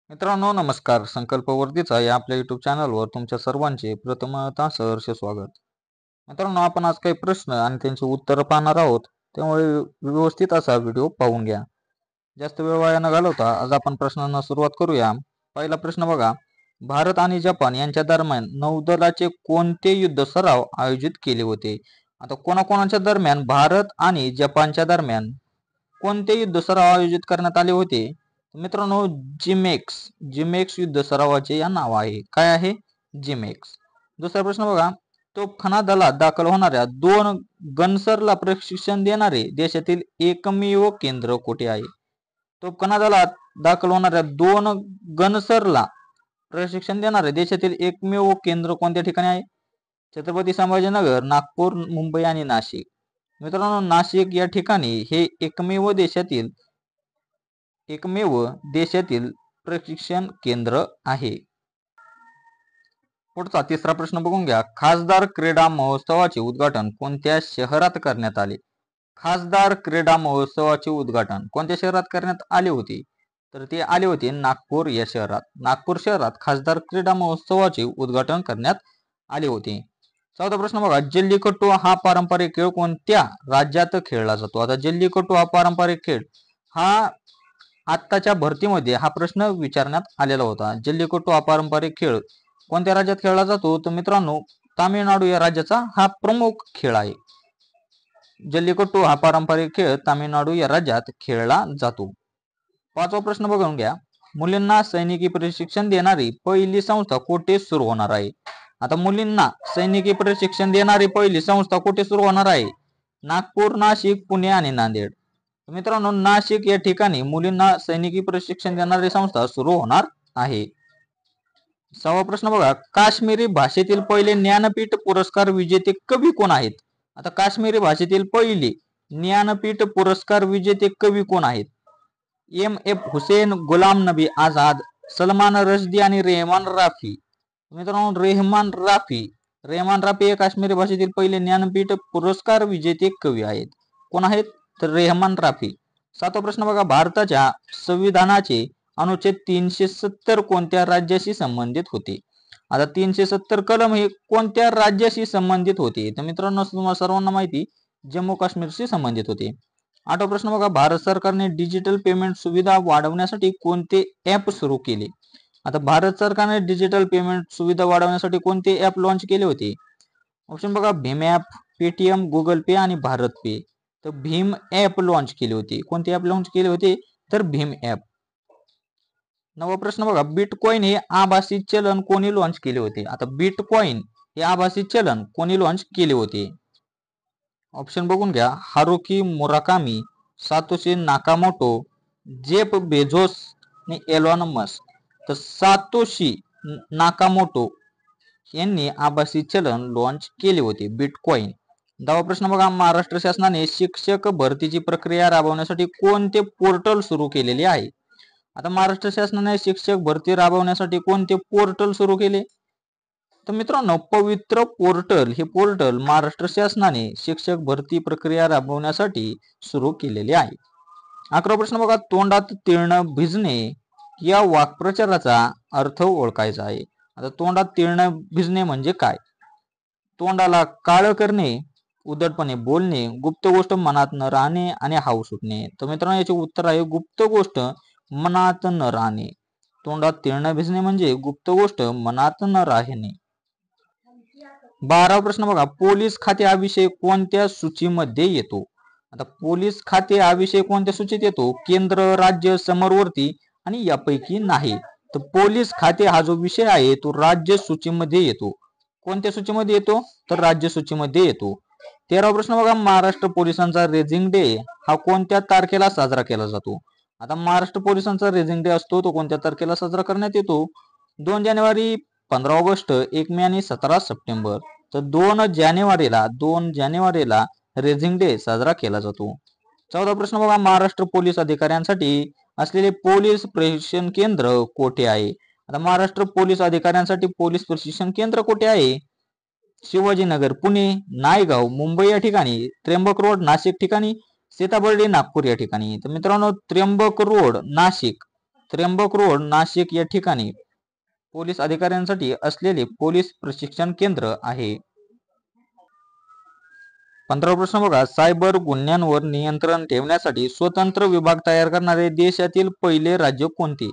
मित्रांनो नमस्कार. संकल्प वर्धीचा या आपल्या युट्यूब चॅनलवर तुमच्या सर्वांचे प्रथमतः सहर्ष स्वागत. मित्रांनो आपण आज काही प्रश्न आणि त्यांची उत्तरं पाहणार आहोत, त्यामुळे व्यवस्थित असा व्हिडिओ पाहून घ्या. जास्त वेळ वाया न घालवता आज आपण प्रश्नांना सुरुवात करूया. पहिला प्रश्न बघा, भारत आणि जपान यांच्या दरम्यान नौदलाचे कोणते युद्ध सराव आयोजित केले होते? आता कोणाकोणाच्या दरम्यान भारत आणि जपानच्या दरम्यान कोणते युद्ध सराव आयोजित करण्यात आले होते? मित्रांनो जिमेक्स जिमेक्स युद्ध सरावाचे या नाव आहे. काय आहे? जिमेक्स. दुसरा प्रश्न बघा, तोफखाना दलात दाखल होणाऱ्या 2 गनसरला प्रशिक्षण देणारे देशातील एकमेव केंद्र कुठे आहे? तोफखाना दलात दाखल होणाऱ्या 2 गनसरला प्रशिक्षण देणारे देशातील एकमेव केंद्र कोणत्या ठिकाणी आहे? छत्रपती संभाजीनगर, नागपूर, मुंबई आणि नाशिक. मित्रांनो नाशिक या ठिकाणी हे एकमेव देशातील प्रशिक्षण केंद्र आहे. पुढचा तिसरा प्रश्न बघून घ्या, खासदार क्रीडा महोत्सवाचे उद्घाटन कोणत्या शहरात करण्यात आले? खासदार क्रीडा महोत्सवाचे उद्घाटन कोणत्या शहरात करण्यात आले होते? तर ते आले होते नागपूर या शहरात. नागपूर शहरात खासदार क्रीडा महोत्सवाचे उद्घाटन करण्यात आले होते. चौथा प्रश्न बघा, जल्लीकट्टू हा पारंपरिक खेळ कोणत्या राज्यात खेळला जातो? आता जल्लीकट्टू हा पारंपरिक खेळ हा आत्ताच्या भरतीमध्ये हा प्रश्न विचारण्यात आलेला होता. जल्लीकट्टू हा पारंपरिक खेळ कोणत्या राज्यात खेळला जातो? तर मित्रांनो तामिळनाडू या राज्याचा हा प्रमुख खेळ आहे. जल्लीकट्टू हा पारंपरिक खेळ तामिळनाडू या राज्यात खेळला जातो. पाचवा प्रश्न बघून घ्या, मुलींना सैनिकी प्रशिक्षण देणारी पहिली संस्था कुठे सुरू होणार आहे? आता मुलींना सैनिकी प्रशिक्षण देणारी पहिली संस्था कुठे सुरू होणार आहे? नागपूर, नाशिक, पुणे आणि नांदेड. मित्रांनो नाशिक या ठिकाणी मुलींना सैनिकी प्रशिक्षण देणारी संस्था सुरू होणार आहे. 6वा प्रश्न बघा, काश्मीरी भाषेतील पहिले ज्ञानपीठ पुरस्कार विजेते कवी कोण आहेत? आता काश्मीरी भाषेतील पहिले ज्ञानपीठ पुरस्कार विजेते कवी कोण आहेत? M.F. हुसेन, गुलाम नबी आझाद, सलमान रश्दी आणि रेहमान राफी. मित्रांनो रेहमान राफी हे काश्मीरी भाषेतील पहिले ज्ञानपीठ पुरस्कार विजेते कवी आहेत. कोण आहेत? तर रेहमान राफी. 7वा प्रश्न बघा, भारताच्या संविधानाचे अनुच्छेद 370 कोणत्या राज्याशी संबंधित होते? आता 370 कलम हे कोणत्या राज्याशी संबंधित होते? तर मित्रांनो तुम्हाला सर्वांना माहिती जम्मू काश्मीरशी संबंधित होते. 8वा प्रश्न बघा, भारत सरकारने डिजिटल पेमेंट सुविधा वाढवण्यासाठी कोणते ऍप सुरू केले? आता भारत सरकारने डिजिटल पेमेंट सुविधा वाढवण्यासाठी कोणते ऍप लॉन्च केले होते? ऑप्शन बघा, भीम ऍप, पेटीएम, गुगल पे आणि भारत पे. तर भीम ऍप लॉन्च केले होते. कोणते ऍप लॉन्च केले होते? तर भीम ऍप. 9वा प्रश्न बघा, बिटकॉइन हे आभासी चलन कोणी लॉन्च केले होते? आता बिटकॉइन हे आभासी चलन कोणी लॉन्च केले होते? ऑप्शन बघून घ्या, Haruki Murakami, Satoshi Nakamoto, Jeff Bezos आणि एलॉन मस्क. तर सातोशी नाकामोटो यांनी आभासी चलन लॉन्च केले होते बिटकॉइन. 10वा प्रश्न बघा, महाराष्ट्र शासनाने शिक्षक भरतीची प्रक्रिया राबवण्यासाठी कोणते पोर्टल सुरू केलेले आहे? आता महाराष्ट्र शासनाने शिक्षक भरती राबवण्यासाठी कोणते पोर्टल सुरू केले? तर मित्रांनो पवित्र पोर्टल हे पोर्टल महाराष्ट्र शासनाने शिक्षक भरती प्रक्रिया राबवण्यासाठी सुरू केलेले आहे. 11वा प्रश्न बघा, तोंडात तिळणं भिजणे या वाक्प्रचाराचा अर्थ ओळखायचा आहे. आता तोंडात तिळणं भिजणे म्हणजे काय? तोंडाला काळं करणे, उद्धटपणे बोलणे, गुप्त गोष्ट मनात न राहणे आणि हाव सुटणे. तर मित्रांनो याचे उत्तर आहे गुप्त गोष्ट मनात न राहणे. तोंडात तिळणं भिजणे म्हणजे गुप्त गोष्ट मनात न राहणे. 12वा प्रश्न बघा, पोलीस खाते हा विषय कोणत्या सूचीमध्ये येतो? आता पोलीस खाते हा विषय कोणत्या सूचीत येतो? केंद्र, राज्य, समरवर्ती आणि यापैकी नाही. तर पोलीस खाते हा जो विषय आहे तो राज्य सूचीमध्ये येतो. कोणत्या सूचीमध्ये येतो? तर राज्य सूचीमध्ये येतो. 13वा प्रश्न बघा, महाराष्ट्र पोलिसांचा रेझिंग डे हा कोणत्या तारखेला साजरा केला जातो? आता महाराष्ट्र पोलिसांचा रेझिंग डे असतो तो कोणत्या तारखेला साजरा करण्यात येतो? 2 जानेवारी, 15 ऑगस्ट, 1 मे आणि 17 सप्टेंबर. तर 2 जानेवारीला रेझिंग डे साजरा केला जातो. 14वा प्रश्न बघा, महाराष्ट्र पोलीस अधिकाऱ्यांसाठी असलेले पोलीस प्रशिक्षण केंद्र कोठे आहे? आता महाराष्ट्र पोलीस अधिकाऱ्यांसाठी पोलीस प्रशिक्षण केंद्र कोठे आहे? शिवाजीनगर पुणे, नायगाव मुंबई या ठिकाणी, त्र्यंबक रोड नाशिक ठिकाणी, सीताबर्डी नागपूर या ठिकाणी. तर मित्रांनो त्र्यंबक रोड नाशिक त्र्यंबक रोड नाशिक या ठिकाणी पोलीस अधिकाऱ्यांसाठी असलेले पोलीस प्रशिक्षण केंद्र आहे. 15 प्रश्न बघा, सायबर गुन्ह्यांवर नियंत्रण ठेवण्यासाठी स्वतंत्र विभाग तयार करणारे देशातील पहिले राज्य कोणते?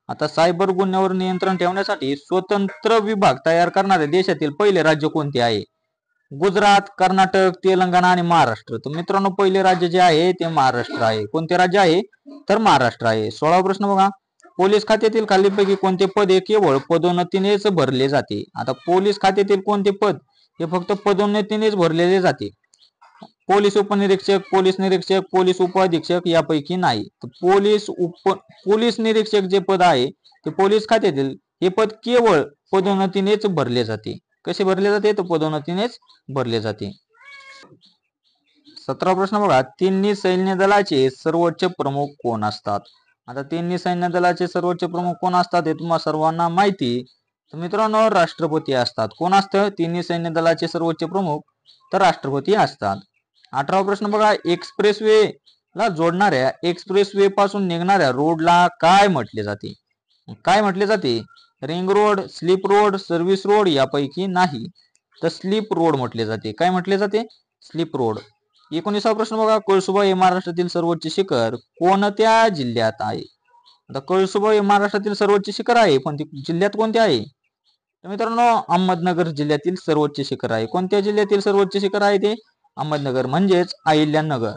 आता सायबर गुन्ह्यावर नियंत्रण ठेवण्यासाठी स्वतंत्र विभाग तयार करणारे देशातील पहिले राज्य कोणते आहे? गुजरात, कर्नाटक, तेलंगणा आणि महाराष्ट्र. तर मित्रांनो, पहिले राज्य जे आहे ते महाराष्ट्र आहे. कोणते राज्य आहे? तर महाराष्ट्र आहे. 16 प्रश्न बघा, पोलीस खात्यातील खालीलपैकी कोणते पद हे केवळ पदोन्नतीनेच भरले जाते? आता पोलीस खात्यातील कोणते पद हे फक्त पदोन्नतीनेच भरलेले जाते? पोलीस उपनिरीक्षक, पोलीस निरीक्षक, पोलीस उपअधीक्षक यापैकी नाही. तर पोलीस निरीक्षक जे पद आहे ते पोलीस खात्यातील हे पद केवळ पदोन्नतीनेच भरले जाते. कसे भरले जाते? तर पदोन्नतीनेच भरले जाते. 17 प्रश्न बघा, तिन्ही सैन्य दलाचे सर्वोच्च प्रमुख कोण असतात? आता तिन्ही सैन्य दलाचे सर्वोच्च प्रमुख कोण असतात हे तुम्हाला सर्वांना माहिती. तर मित्रांनो, राष्ट्रपती असतात. कोण असतं तिन्ही सैन्य दलाचे सर्वोच्च प्रमुख? तर राष्ट्रपती असतात. 18 प्रश्न बघा, एक्सप्रेसवे ला जोडणाऱ्या एक्सप्रेसवे पासून निघणाऱ्या रोडला काय म्हटले जाते? काय म्हटले जाते? Ring road, sleep road, service road यापैकी नाही. तर स्लीप रोड म्हटले जाते. काय म्हटले जाते? Sleep road. 19 प्रश्न बघा, कळसुबाई हे महाराष्ट्रातील सर्वोच्च शिखर कोणत्या जिल्ह्यात आहे? आता कळसुबाई हे महाराष्ट्रातील सर्वोच्च शिखर आहे, पण ती जिल्ह्यात कोणते आहे? तर मित्रांनो, अहमदनगर जिल्ह्यातील सर्वोच्च शिखर आहे. कोणत्या जिल्ह्यातील सर्वोच्च शिखर आहे ते? अहमदनगर, म्हणजेच अहिल्यानगर.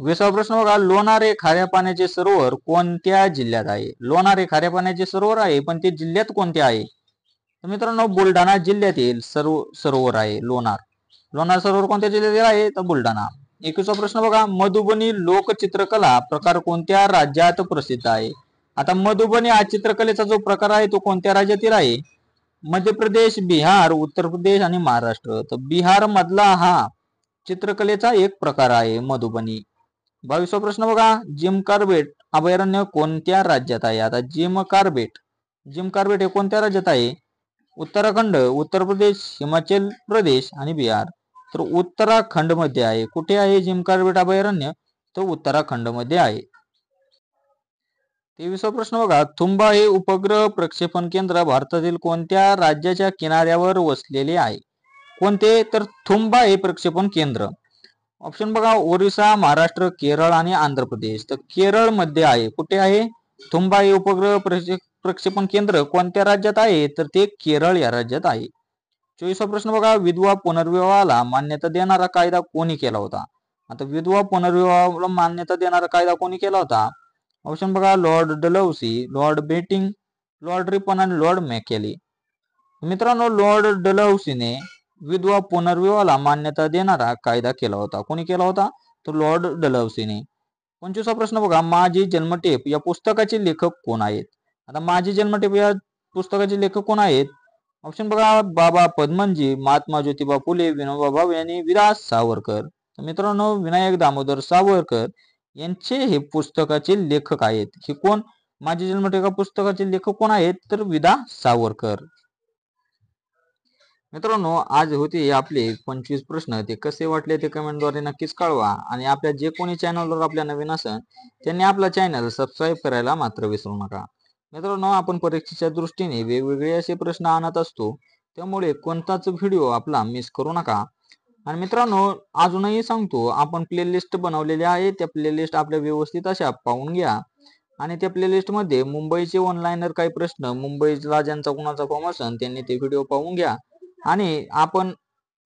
20 प्रश्न बघा, लोणार हे खाऱ्या पाण्याचे सरोवर कोणत्या जिल्ह्यात आहे? लोणार हे खाऱ्या पाण्याचे सरोवर आहे, पण ते जिल्ह्यात कोणते आहे? तर मित्रांनो, बुलढाणा जिल्ह्यातील सरोवर आहे लोणार. लोणार सरोवर कोणत्या जिल्ह्यातील आहे? तर बुलढाणा. 21 प्रश्न बघा, मधुबनी लोकचित्रकला प्रकार कोणत्या राज्यात प्रसिद्ध आहे? आता मधुबनी हा चित्रकलेचा जो प्रकार आहे तो कोणत्या राज्यातील आहे? मध्य प्रदेश, बिहार, उत्तर प्रदेश आणि महाराष्ट्र. तर बिहार मधला हा चित्रकलेचा एक प्रकार आहे मधुबनी. 22 प्रश्न बघा, जिम कार्बेट अभयारण्य कोणत्या राज्यात आहे? आता जिम कार्बेट हे कोणत्या राज्यात आहे? उत्तराखंड, उत्तर प्रदेश, हिमाचल प्रदेश आणि बिहार. तर उत्तराखंड मध्ये आहे. कुठे आहे जिम कार्बेट अभयारण्य? तर उत्तराखंड मध्ये आहे. 23 प्रश्न बघा, थुंबा हे उपग्रह प्रक्षेपण केंद्र भारतातील कोणत्या राज्याच्या किनाऱ्यावर वसलेले आहे? कोणते? तर थुंबा हे प्रक्षेपण केंद्र. ऑप्शन बघा, ओरिसा, महाराष्ट्र, केरळ आणि आंध्र प्रदेश. तर केरळ मध्ये आहे. कुठे आहे? थुंबा हे उपग्रह प्रक्षेपण केंद्र कोणत्या राज्यात आहे? तर ते केरळ या राज्यात आहे. 24 प्रश्न बघा, विधवा पुनर्विवाहाला मान्यता देणारा कायदा कोणी केला होता? आता विधवा पुनर्विवाहाला मान्यता देणारा कायदा कोणी केला होता? ऑप्शन बघा, Lord Dalhousie, Lord Bentinck, Lord Ripon आणि लॉर्ड मॅकेली. मित्रांनो, लॉर्ड डलहौसीने विधवा पुनर्विवाहाला मान्यता देणारा कायदा केला होता. कोणी केला होता? तर लॉर्ड डलहौसीने. 25 प्रश्न बघा, माझी जन्मटेप या पुस्तकाचे लेखक कोण आहेत? आता माझी जन्मटेप या पुस्तकाचे लेखक कोण आहेत? ऑप्शन बघा, बाबा पद्मनजी, महात्मा ज्योतिबा फुले, विनोबा भावे आणि विलास सावरकर. मित्रांनो, विनायक दामोदर सावरकर यांचे हे पुस्तकाचे लेखक आहेत. हे कोण? माझी जन्मटेप या पुस्तकाचे लेखक कोण आहेत? तर विदा सावरकर. मित्रांनो, आज होते आपले 25 प्रश्न. ते कसे वाटले ते कमेंटद्वारे नक्कीच कळवा. आणि आपल्या जे कोणी चॅनलवर आपल्या नवीन असेल त्यांनी आपला चॅनल सबस्क्राईब करायला मात्र विसरू नका. मित्रांनो, आपण परीक्षेच्या दृष्टीने वेगवेगळे असे प्रश्न आणत असतो, त्यामुळे कोणताच व्हिडिओ आपला मिस करू नका. आणि मित्रांनो, अजूनही सांगतो, आपण प्लेलिस्ट बनवलेली आहे. त्या प्लेलिस्ट आपल्या व्यवस्थित अशा पाहून घ्या. आणि त्या प्लेलिस्ट मध्ये मुंबईचे ऑनलाईनर काही प्रश्न, मुंबईला ज्यांचा कुणाचा फॉर्म असेल त्यांनी ते व्हिडिओ पाहून घ्या. आणि आपण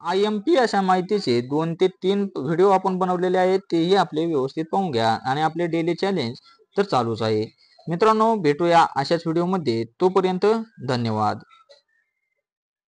IMP अशा माहितीचे 2 ते 3 व्हिडिओ आपण बनवलेले आहेत, तेही आपले व्यवस्थित पाहून घ्या. आणि आपले डेली चॅलेंज तर चालूच आहे. मित्रांनो, भेटूया अशाच व्हिडिओमध्ये. तोपर्यंत धन्यवाद.